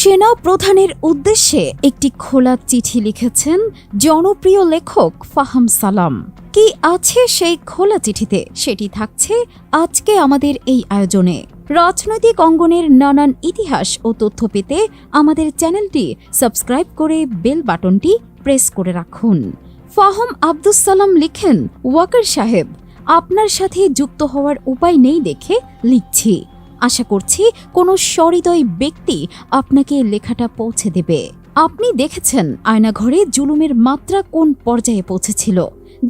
সেনা প্রধানের উদ্দেশ্যে একটি খোলা চিঠি লিখেছেন জনপ্রিয় লেখক ফাহাম সালাম। কি আছে সেই খোলা চিঠিতে সেটি থাকছে আজকে আমাদের এই আয়োজনে। রাজনৈতিক অঙ্গনের নানান ইতিহাস ও তথ্য পেতে আমাদের চ্যানেলটি সাবস্ক্রাইব করে বেল বাটনটি প্রেস করে রাখুন। ফাহাম আব্দুস সালাম লিখেন, ওয়াকার সাহেব, আপনার সাথে যুক্ত হওয়ার উপায় নেই দেখে লিখছি। আশা করছি কোনো সহৃদয় ব্যক্তি আপনাকে লেখাটা পৌঁছে দেবে। আপনি দেখেছেন আয়নাঘরে জুলুমের মাত্রা কোন পর্যায়ে পৌঁছেছিল।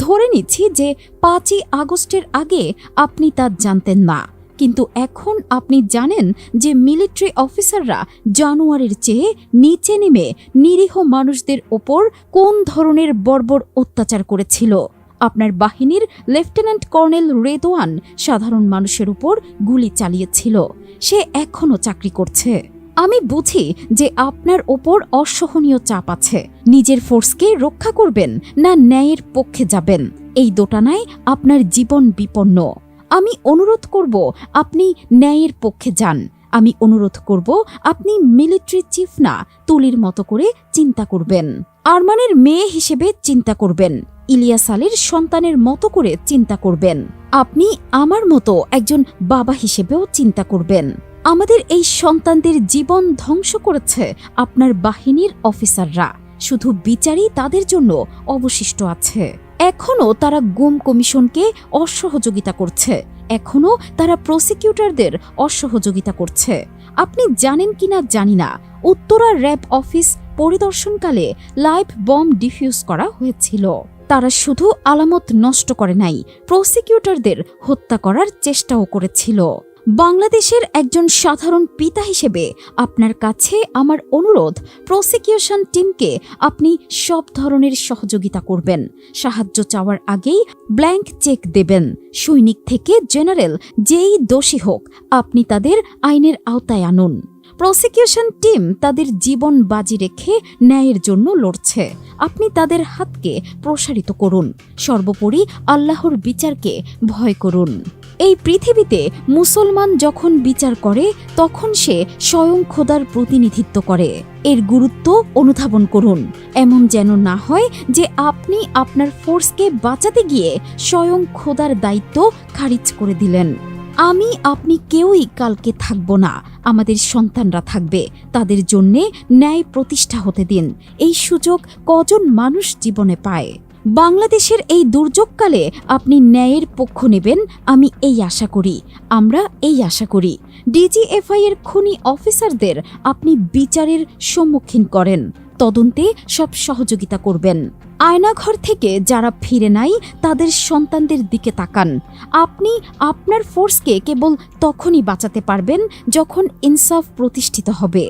ধরে নিচ্ছি যে 5ই আগস্টের আগে আপনি তা জানতেন না, কিন্তু এখন আপনি জানেন যে মিলিটারি অফিসাররা জানুয়ারির চেয়ে নিচে নেমে নিরীহ মানুষদের ওপর কোন ধরনের বর্বর অত্যাচার করেছিল। আপনার বাহিনীর লেফটেন্যান্ট কর্নেল রেদওয়ান সাধারণ মানুষের উপর গুলি চালিয়েছিল। সে এখনও চাকরি করছে। আমি বুঝি যে আপনার ওপর অসহনীয় চাপ আছে। নিজের ফোর্সকে রক্ষা করবেন না ন্যায়ের পক্ষে যাবেন, এই দোটানায় আপনার জীবন বিপন্ন। আমি অনুরোধ করব আপনি ন্যায়ের পক্ষে যান। আমি অনুরোধ করব আপনি মিলিটারি চিফ না, তুলির মতো করে চিন্তা করবেন। আরমানের মেয়ে হিসেবে চিন্তা করবেন। ইলিয়াস আলীর সন্তানের মতো করে চিন্তা করবেন। আপনি আমার মতো একজন বাবা হিসেবেও চিন্তা করবেন। আমাদের এই সন্তানদের জীবন ধ্বংস করেছে আপনার বাহিনীর অফিসাররা। শুধু বিচারই তাদের জন্য অবশিষ্ট আছে। এখনও তারা গুম কমিশনকে অসহযোগিতা করছে। এখনও তারা প্রসিকিউটরদের অসহযোগিতা করছে। আপনি জানেন কিনা জানি না, উত্তরা র্যাব অফিস পরিদর্শনকালে লাইভ বম্ব ডিফিউজ করা হয়েছিল। তারা শুধু আলামত নষ্ট করে নাই, প্রসিকিউটরদের হত্যা করার চেষ্টাও করেছিল। বাংলাদেশের একজন সাধারণ পিতা হিসেবে আপনার কাছে আমার অনুরোধ, প্রসিকিউশন টিমকে আপনি সব ধরনের সহযোগিতা করবেন। সাহায্য চাওয়ার আগেই ব্ল্যাঙ্ক চেক দেবেন। সৈনিক থেকে জেনারেল যেই দোষী হোক, আপনি তাদের আইনের আওতায় আনুন। প্রসিকিউশন টিম তাদের জীবন বাজি রেখে ন্যায়ের জন্য লড়ছে। আপনি তাদের হাতকে প্রসারিত করুন। সর্বোপরি আল্লাহর বিচারকে ভয় করুন। এই পৃথিবীতে মুসলমান যখন বিচার করে তখন সে স্বয়ং খোদার প্রতিনিধিত্ব করে। এর গুরুত্ব অনুধাবন করুন। এমন যেন না হয় যে আপনি আপনার ফোর্সকে বাঁচাতে গিয়ে স্বয়ং খোদার দায়িত্ব খারিজ করে দিলেন। আমি আপনি কেউই কালকে থাকব না, আমাদের সন্তানরা থাকবে। তাদের জন্যে ন্যায় প্রতিষ্ঠা হতে দিন। এই সুযোগ কজন মানুষ জীবনে পায়? বাংলাদেশের এই দুর্যোগকালে আপনি ন্যায়ের পক্ষ নেবেন, আমি এই আশা করি। আমরা এই আশা করি। ডিজিএফআই এর খুনি অফিসারদের আপনি বিচারের সম্মুখীন করেন, তদন্তে সব সহযোগিতা করবেন। আয়নাঘর থেকে যারা ফিরে নাই তাদের সন্তানদের দিকে তাকান। আপনি আপনার ফোর্সকে কেবল তখনই বাঁচাতে পারবেন যখন ইনসাফ প্রতিষ্ঠিত হবে।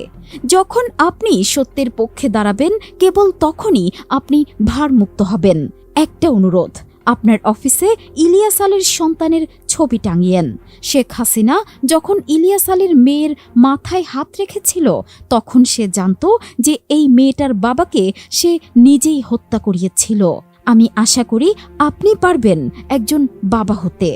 যখন আপনি সত্যের পক্ষে দাঁড়াবেন, কেবল তখনই আপনি ভারমুক্ত হবেন। একটা অনুরোধ, আপনার অফিসে ইলিয়াস আলীর সন্তানের ছবি টাঙিয়েন। শেখ হাসিনা যখন ইলিয়াস আলীর মেয়ের মাথায় হাত রেখেছিল, তখন সে জানত যে এই মেয়েটার বাবাকে সে নিজেই হত্যা করিয়েছিল। আমি আশা করি আপনি পারবেন একজন বাবা হতে।